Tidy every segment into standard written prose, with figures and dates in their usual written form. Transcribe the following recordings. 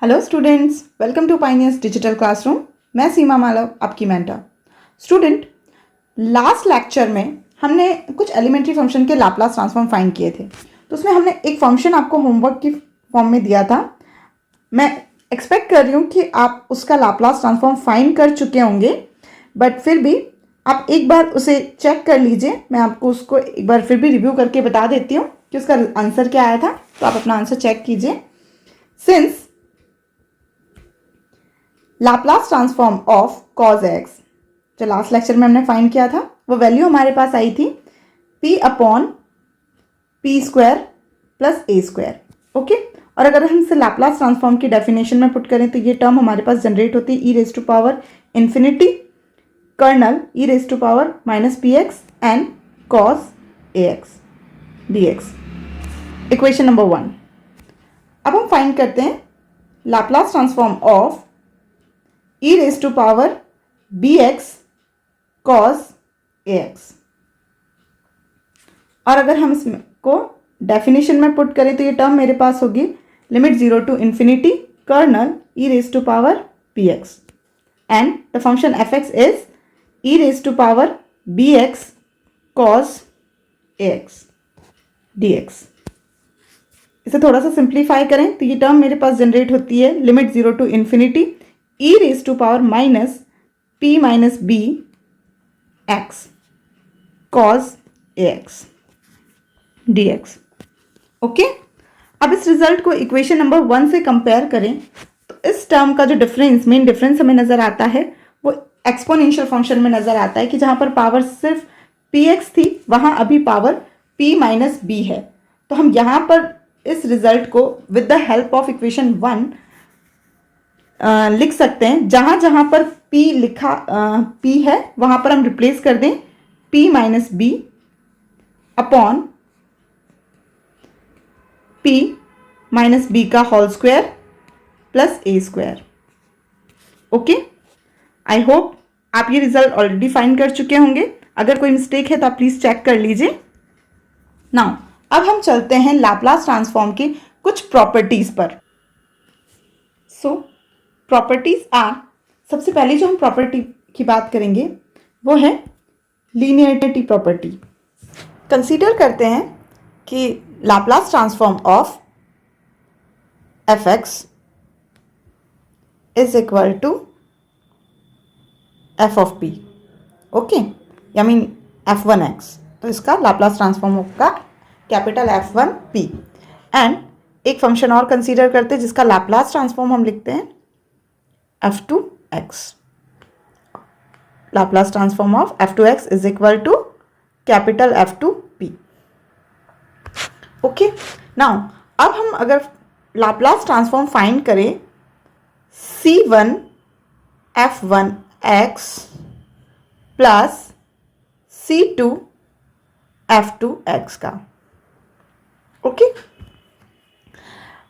Hello students, welcome to Pioneers digital classroom. मैं सीमा मालव, आपकी mentor. Student, last lecture में हमने कुछ एलिमेंट्री फंक्शन के लाप्लास ट्रांसफॉर्म फाइंड किए थे। तो उसमें हमने एक फंक्शन आपको होमवर्क की फॉर्म में दिया था। मैं एक्सपेक्ट कर रही हूँ कि आप उसका लाप्लास ट्रांसफॉर्म फाइंड कर चुके होंगे, बट फिर भी आप एक बार उसे चेक कर लीजिए। मैं आपको उसको एक बार फिर भी रिव्यू करके बता देती हूँ कि उसका आंसर क्या आया था। तो आप अपना आंसर चेक कीजिए। Since Laplace transform of cos x, जो लास्ट लेक्चर में हमने फाइंड किया था, वो वैल्यू हमारे पास आई थी p upon p square plus a square. Okay, और अगर हम इसे लाप्लास ट्रांसफॉर्म की डेफिनेशन में पुट करें तो ये टर्म हमारे पास जनरेट होती है e raise to power infinity kernel e raise to power minus p x and cos a x d x. Equation number 1। अब हम फाइंड करते हैं Laplace transform of e raise to power b x cos a x. और अगर हम इसको definition में put करें तो ये टर्म मेरे पास होगी limit 0 to infinity kernel e raise to power b x and the function f x is e raise to power b x cos a x d x. इसे थोड़ा सा सिंप्लीफाई करें तो ये टर्म मेरे पास जनरेट होती है limit 0 to infinity e raise to power minus p minus b x cos a x d x. Okay, अब इस रिजल्ट को इक्वेशन नंबर 1 से कंपेयर करें तो इस टर्म का जो डिफरेंस, मेन डिफरेंस हमें नज़र आता है वो एक्सपोनेंशियल फंक्शन में नज़र आता है कि जहाँ पर पावर सिर्फ px थी वहाँ अभी पावर p माइनस बी है। तो हम यहाँ पर इस रिजल्ट को with the help of equation 1 लिख सकते हैं। जहां जहां पर p लिखा p है वहां पर हम रिप्लेस कर दें p minus b upon p minus b का whole square plus a square. Okay, I hope आप ये रिजल्ट ऑलरेडी फाइंड कर चुके होंगे। अगर कोई मिस्टेक है तो आप प्लीज चेक कर लीजिए। नाउ अब हम चलते हैं लाप्लास ट्रांसफॉर्म की कुछ प्रॉपर्टीज पर। प्रॉपर्टीज आर, सबसे पहले जो हम प्रॉपर्टी की बात करेंगे वो है लीनियरिटी प्रॉपर्टी। कंसीडर करते हैं कि Laplace transform of f x is equal to f of p. Okay, या मीन f1x। तो इसका लाप्लास ट्रांसफॉर्म होगा कैपिटल F1p। एंड एक फंक्शन और कंसीडर करते हैं जिसका लाप्लास ट्रांसफॉर्म हम लिखते हैं f2x। Laplace transform of f2x is equal to capital F2p। Okay, now अब हम अगर लाप्लास ट्रांसफॉर्म फाइंड करें c1 f1x plus c2 f2x का। ओके,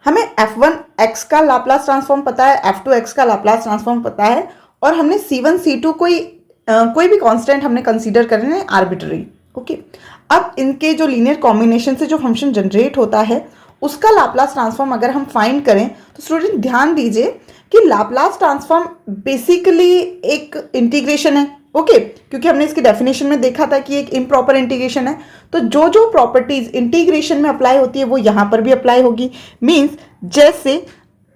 हमें f1x का लाप्लास ट्रांसफॉर्म पता है, f2x का लाप्लास ट्रांसफॉर्म पता है, और हमने c1 c2 कोई भी कांस्टेंट हमने कंसीडर करने हैं आर्बिट्ररी। ओके, अब इनके जो लीनियर कॉम्बिनेशन से जो फंक्शन जनरेट होता है उसका लाप्लास ट्रांसफॉर्म अगर हम फाइंड करें तो स्टूडेंट ध्यान दीजिए कि लाप्लास ट्रांसफॉर्म बेसिकली एक इंटीग्रेशन है। ओके, क्योंकि हमने इसकी डेफिनेशन में देखा था कि एक इम्प्रॉपर इंटीग्रेशन है। तो जो जो प्रॉपर्टीज इंटीग्रेशन में अप्लाई होती है वो यहाँ पर भी अप्लाई होगी। मीन्स जैसे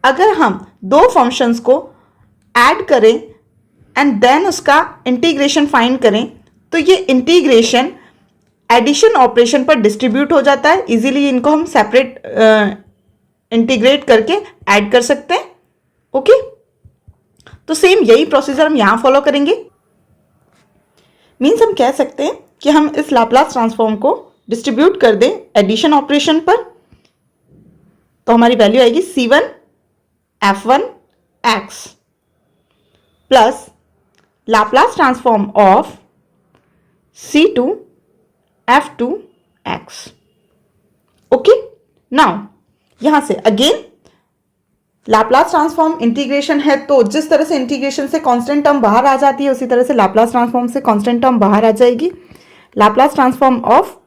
अगर हम दो फंक्शंस को ऐड करें एंड देन उसका इंटीग्रेशन फाइंड करें तो ये इंटीग्रेशन एडिशन ऑपरेशन पर डिस्ट्रीब्यूट हो जाता है। इजीली इनको हम सेपरेट इंटीग्रेट करके ऐड कर सकते हैं। ओके, तो सेम यही प्रोसीजर हम यहाँ फॉलो करेंगे। मीन्स हम कह सकते हैं कि हम इस लाप्लास ट्रांसफॉर्म को डिस्ट्रीब्यूट कर दें एडिशन ऑपरेशन पर, तो हमारी वैल्यू आएगी c1 f1x plus Laplace transform of c2 f2x। Okay, now यहां से अगेन लाप्लास ट्रांसफॉर्म इंटीग्रेशन है तो जिस तरह से इंटीग्रेशन से कांस्टेंट टर्म बाहर आ जाती है उसी तरह से लाप्लास ट्रांसफॉर्म से कांस्टेंट टर्म बाहर आ जाएगी। Laplace transform of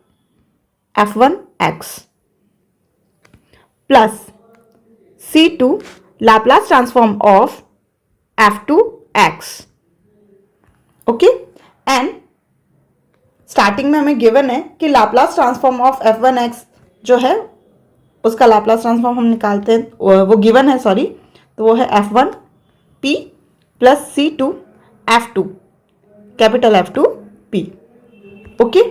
f1x plus c2 Laplace transform of f2x. Okay, and starting में हमें गिवन है कि लाप्लास ट्रांसफॉर्म ऑफ f1x जो है उसका लाप्लास ट्रांसफॉर्म हम निकालते हैं, वो गिवन है, सॉरी, तो वो है f1p plus c2 f2 capital f2p. Okay,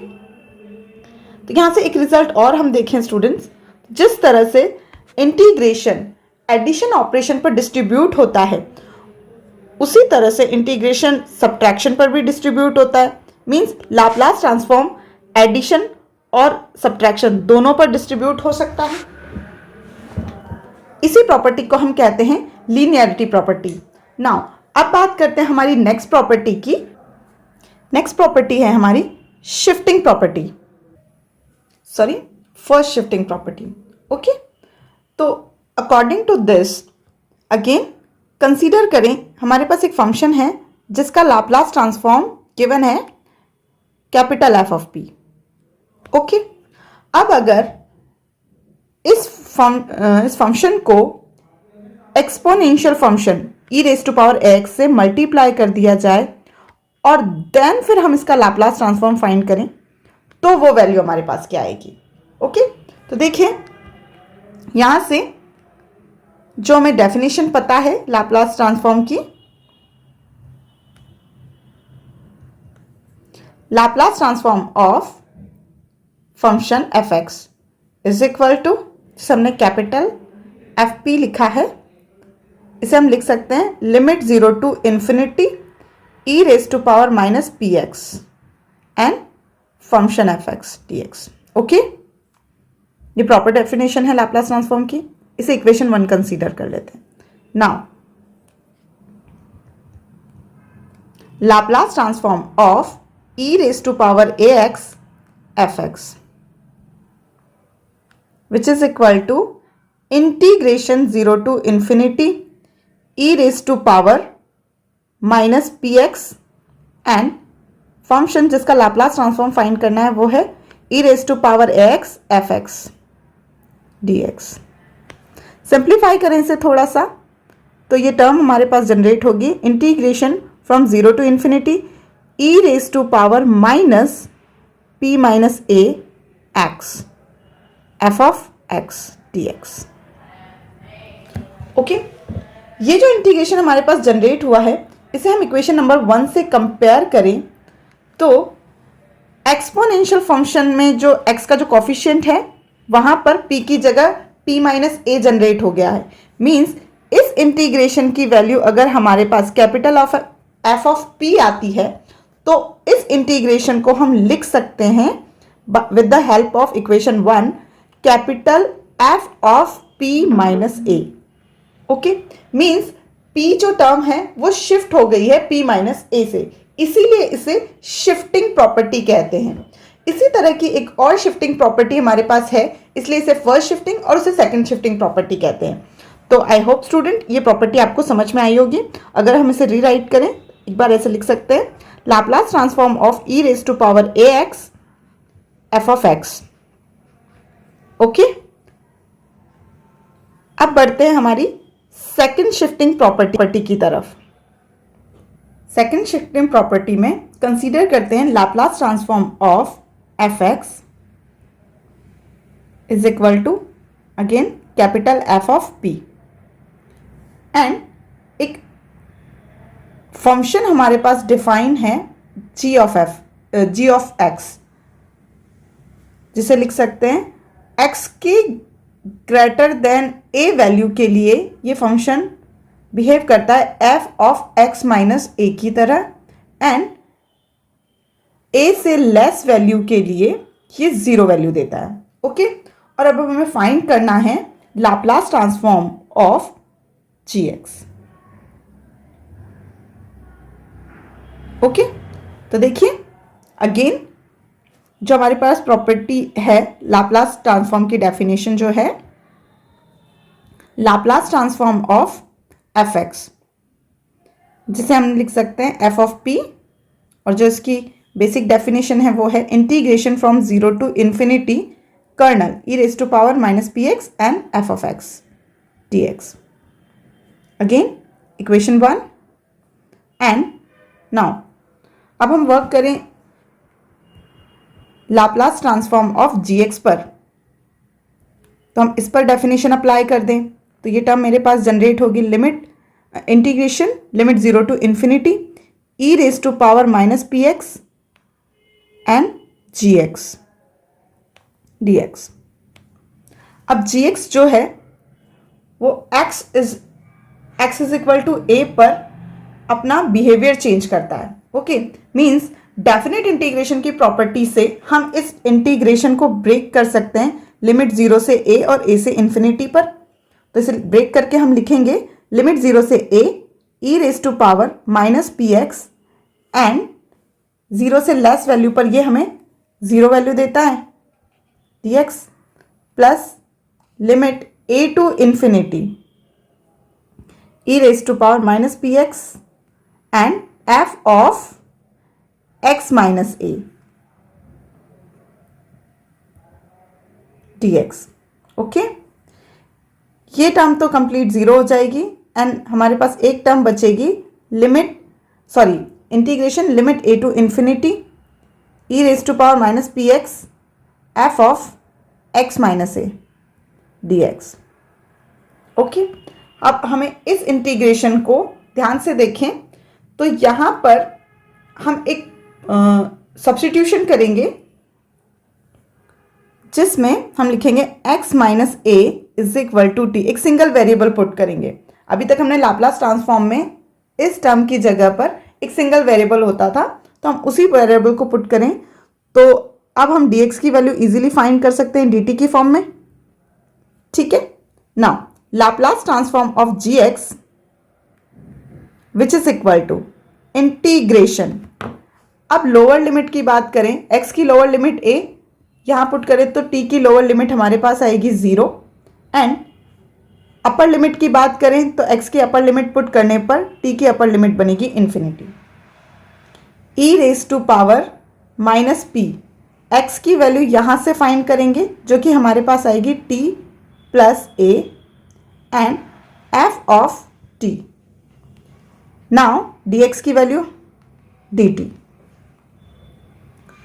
तो यहां से एक रिजल्ट और हम देखें स्टूडेंट्स, जिस तरह से इंटीग्रेशन एडिशन ऑपरेशन पर डिस्ट्रीब्यूट होता है उसी तरह से इंटीग्रेशन सब्ट्रैक्शन पर भी डिस्ट्रीब्यूट होता है. मींस लाप्लास ट्रांसफॉर्म एडिशन और सब्ट्रैक्शन दोनों पर डिस्ट्रीब्यूट हो सकता है. इसी प्रॉपर्टी को हम कहते हैं लीनियरिटी प्रॉपर्टी. नाउ अब बात करते हैं हमारी नेक्स्ट प्रॉपर्टी की. नेक्स्ट प्रॉपर्टी है हमारी shifting property, sorry first shifting property. Okay, तो according to this again consider करें हमारे पास एक फंक्शन है जिसका लाप्लास ट्रांसफॉर्म गिवन है capital F of p. Okay, अब अगर इस फंक्शन को exponential function e raise to power x से मल्टीप्लाई कर दिया जाए और देन फिर हम इसका लाप्लास ट्रांसफॉर्म फाइंड करें तो वो वैल्यू हमारे पास क्या आएगी. ओके, तो देखिए यहां से जो हमें डेफिनेशन पता है लाप्लास ट्रांसफॉर्म की, Laplace transform of function f x is equal to, हमने कैपिटल एफ पी लिखा है, इसे हम लिख सकते हैं limit 0 to infinity e raise to power minus p x and function f x d x. Okay, ये प्रॉपर डेफिनेशन है लाप्लास ट्रांसफॉर्म की. इसे इक्वेशन 1 कंसीडर कर लेते हैं. Now Laplace transform of e raise to power a x f x which is equal to integration 0 to infinity e raise to power minus p x and function जिसका Laplace transform find करना है वो है e raise to power x f x d x. Simplify करें इसे थोड़ा सा तो ये टर्म हमारे पास जनरेट होगी integration from 0 to infinity e raise to power minus p minus a x f of x d x. Okay, ये जो इंटीग्रेशन हमारे पास जनरेट हुआ है इसे हम इक्वेशन नंबर 1 से कंपेयर करें तो एक्सपोनेंशियल फंक्शन में जो x का जो कॉफिशिएंट है वहां पर p की जगह p माइनस ए जनरेट हो गया है. मींस इस इंटीग्रेशन की वैल्यू अगर हमारे पास capital of F of p आती है तो इस इंटीग्रेशन को हम लिख सकते हैं with the help of equation 1 capital F of p minus A. Okay, means p जो टर्म है वो शिफ्ट हो गई है p माइनस ए से, इसीलिए इसे शिफ्टिंग प्रॉपर्टी कहते हैं. इसी तरह की एक और शिफ्टिंग प्रॉपर्टी हमारे पास है, इसलिए इसे फर्स्ट शिफ्टिंग और इसे सेकंड शिफ्टिंग प्रॉपर्टी कहते हैं. तो आई होप स्टूडेंट ये प्रॉपर्टी आपको समझ में आई होगी. अगर हम इसे रीराइट करें एक बार ऐसे लिख सकते हैं Laplace transform of e raise to power a x f of x. Okay, अब बढ़ते हैं हमारी सेकंड शिफ्टिंग प्रॉपर्टी की तरफ. सेकंड शिफ्टिंग प्रॉपर्टी में कंसीडर करते हैं Laplace transform of f x is equal to again capital F of p and एक फंक्शन हमारे पास डिफाइन है जी ऑफ एक्स, जिसे लिख सकते हैं एक्स के ग्रेटर देन ए वैल्यू के लिए ये फंक्शन बिहेव करता है एफ ऑफ एक्स माइनस ए की तरह एंड ए से लेस वैल्यू के लिए ये 0 वैल्यू देता है. ओके, और अब हमें फाइंड करना है Laplace transform of g x. Okay, तो देखिए अगेन जो हमारे पास प्रॉपर्टी है लाप्लास ट्रांसफॉर्म की डेफिनेशन जो है Laplace transform of f x, जिसे हम लिख सकते हैं एफ ऑफ पी, और जो इसकी बेसिक डेफिनेशन है वो है integration from 0 to infinity kernel e raise to power minus p x and f of x d x. Again equation 1 and now अब हम वर्क करें लाप्लास ट्रांसफॉर्म ऑफ gx पर, तो हम इस पर डेफिनेशन अप्लाई कर दें तो ये टर्म मेरे पास जनरेट होगी limit integration limit 0 to infinity e raise to power minus p x and g x d x. अब जी एक्स जो है वो x is equal to a पर अपना बिहेवियर चेंज करता है। ओके, मीन्स डेफिनेट इंटीग्रेशन की प्रॉपर्टी से हम इस इंटीग्रेशन को ब्रेक कर सकते हैं लिमिट 0 से a और a से इन्फिनिटी पर। तो इसे ब्रेक करके हम लिखेंगे लिमिट 0 से a e raise to power minus p x and 0 से लेस वैल्यू पर ये हमें 0 वैल्यू देता है dx plus limit a to infinity e raise to power minus p x and f of x minus a dx। Okay, ये term तो complete 0 हो जाएगी एंड हमारे पास एक टर्म बचेगी integration limit a to infinity e raise to power minus p x f of x minus a dx। Okay, अब हमें इस इंटीग्रेशन को ध्यान से देखें तो यहाँ पर हम एक सब्स्टिट्यूशन करेंगे जिसमें हम लिखेंगे x minus a is equal to t, एक सिंगल वेरिएबल पुट करेंगे। अभी तक हमने लाप्लास ट्रांसफॉर्म में इस टर्म की जगह पर एक सिंगल वेरिएबल होता था, तो हम उसी वेरिएबल को पुट करें तो अब हम dx की वैल्यू इजीली फाइंड कर सकते हैं dt की फॉर्म में। ठीक है, now Laplace transform of gx which is equal to integration. अब लोअर लिमिट की बात करें, x की लोअर लिमिट a यहाँ पुट करें तो t की लोअर लिमिट हमारे पास आएगी 0 एंड अपर लिमिट की बात करें तो x की अपर लिमिट पुट करने पर t की अपर लिमिट बनेगी infinity e raise to power minus p। x की वैल्यू यहाँ से फाइंड करेंगे जो कि हमारे पास आएगी t plus a and f of t। Now dx की वैल्यू dt।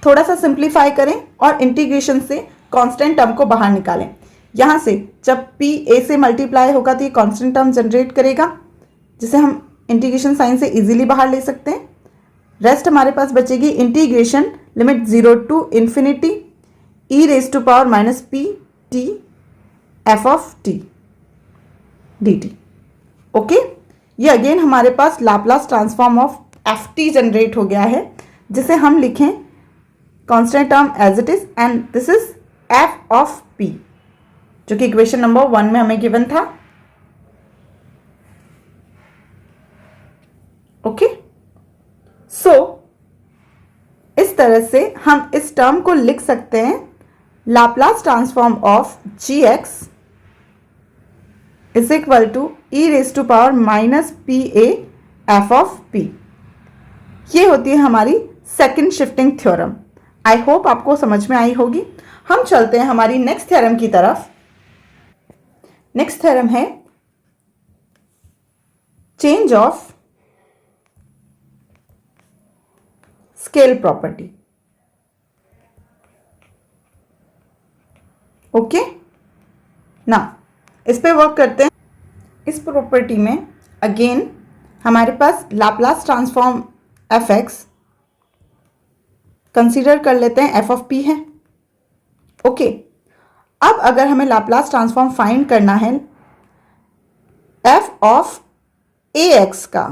थोड़ा सा सिंप्लीफाई करें और इंटीग्रेशन से कांस्टेंट टर्म को बाहर निकालें। यहाँ से जब p a से मल्टीप्लाई होगा तो ये कांस्टेंट टर्म जनरेट करेगा जिसे हम इंटीग्रेशन साइन से इजीली बाहर ले सकते हैं। रेस्ट हमारे पास बचेगी integration limit 0 to infinity e raise to power minus p t f of t dt। Okay, ये अगेन हमारे पास Laplace transform of ft generate हो गया है जिसे हम लिखें constant term as it is and this is f of p जो कि इक्वेशन नंबर 1 में हमें गिवन था। ओके, सो इस तरह से हम इस टर्म को लिख सकते हैं Laplace transform of gx is equal to e raise to power minus p a f of p। ये होती है हमारी second shifting theorem. I hope आपको समझ में आई होगी। हम चलते हैं हमारी नेक्स्ट थ्योरम की तरफ। नेक्स्ट थ्योरम है change of scale property. Okay, ना इस पे वर्क करते हैं। इस प्रॉपर्टी में अगेन हमारे पास Laplace transform F x consider कर लेते हैं एफ ऑफ पी है। ओके, अब अगर हमें लाप्लास ट्रांसफॉर्म फाइंड करना है एफ ऑफ ए एक्स का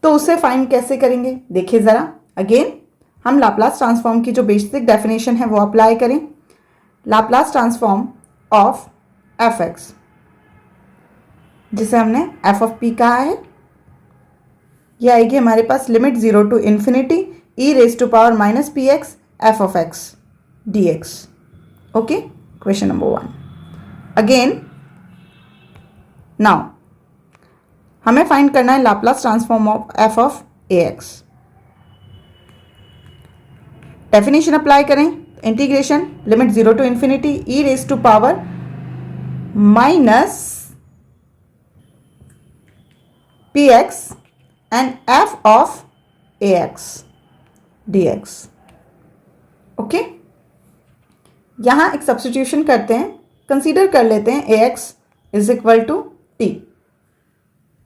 तो उसे फाइंड कैसे करेंगे देखिए ज़रा। अगेन हम लाप्लास ट्रांसफॉर्म की जो बेसिक डेफिनेशन है वो अप्लाई करें। Laplace transform of f x जिसे हमने एफ ऑफ पी कहा है, यह आएगी हमारे पास limit 0 to infinity e raise to power minus p x f of x d x. Okay, question number 1। Again now हमें फाइंड करना है Laplace transform of F of a x. Definition apply करें, integration limit 0 to infinity e raise to power minus px and f of ax dx. Okay, यहाँ एक substitution करते हैं, consider कर लेते हैं ax is equal to t,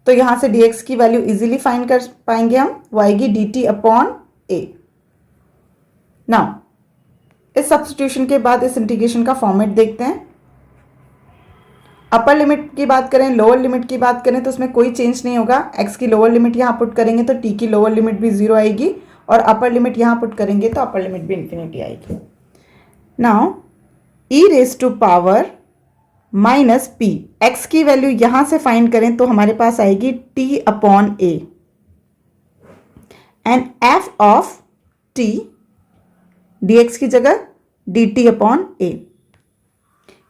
तो यहाँ से dx की वैल्यू इजीली फाइंड कर पाएंगे हम, वो आएगी dt अपॉन a. नाउ इस सब्स्टिट्यूशन के बाद इस इंटीग्रेशन का फॉर्मेट देखते हैं. अपर लिमिट की बात करें, लोअर लिमिट की बात करें तो उसमें कोई चेंज नहीं होगा. x की लोअर लिमिट यहाँ पुट करेंगे तो t की लोअर लिमिट भी 0 आएगी, और अपर लिमिट यहाँ पुट करेंगे तो अपर लिमिट भी इन्फिनिटी आएगी. Now e raise to power minus p, x की वैल्यू यहाँ से फाइंड करें तो हमारे पास आएगी t upon a and f of t dx की जगह dt अपॉन a.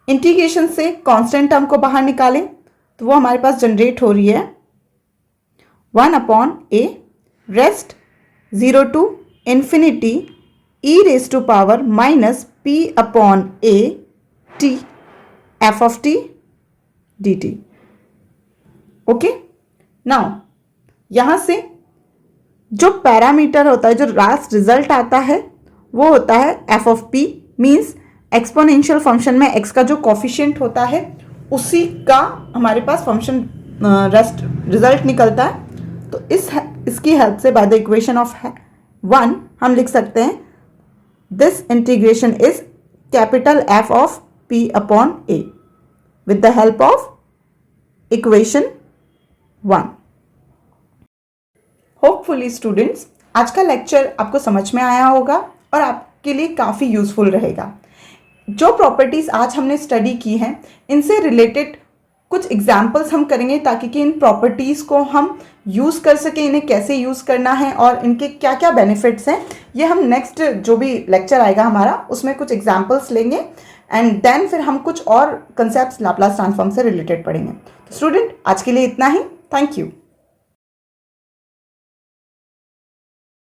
इंटीग्रेशन से कांस्टेंट टर्म को बाहर निकालें तो वो हमारे पास जनरेट हो रही है 1 upon a rest 0 to infinity e raise to power minus p upon a t f of t dt. Okay, now यहां से जो पैरामीटर होता है, जो लास्ट रिजल्ट आता है, वो होता है f of p, means exponential function में x का जो कॉफिशिएंट होता है उसी का हमारे पास फंक्शन रेस्ट रिजल्ट निकलता है. तो इसकी हेल्प से बाय द इक्वेशन ऑफ 1 हम लिख सकते हैं this integration is capital f of p upon a with the help of equation 1. Hopefully students आज का लेक्चर आपको समझ में आया होगा और आपके लिए काफ़ी यूजफुल रहेगा. जो प्रॉपर्टीज़ आज हमने स्टडी की हैं इनसे रिलेटेड कुछ एग्जाम्पल्स हम करेंगे ताकि कि इन प्रॉपर्टीज़ को हम यूज़ कर सकें, इन्हें कैसे यूज़ करना है और इनके क्या क्या बेनिफिट्स हैं. ये हम नेक्स्ट जो भी लेक्चर आएगा हमारा उसमें कुछ एग्जाम्पल्स लेंगे एंड देन फिर हम कुछ और कंसेप्ट्स लाप्लास ट्रांसफॉर्म से रिलेटेड पढ़ेंगे. तो स्टूडेंट आज के लिए इतना ही. Thank you.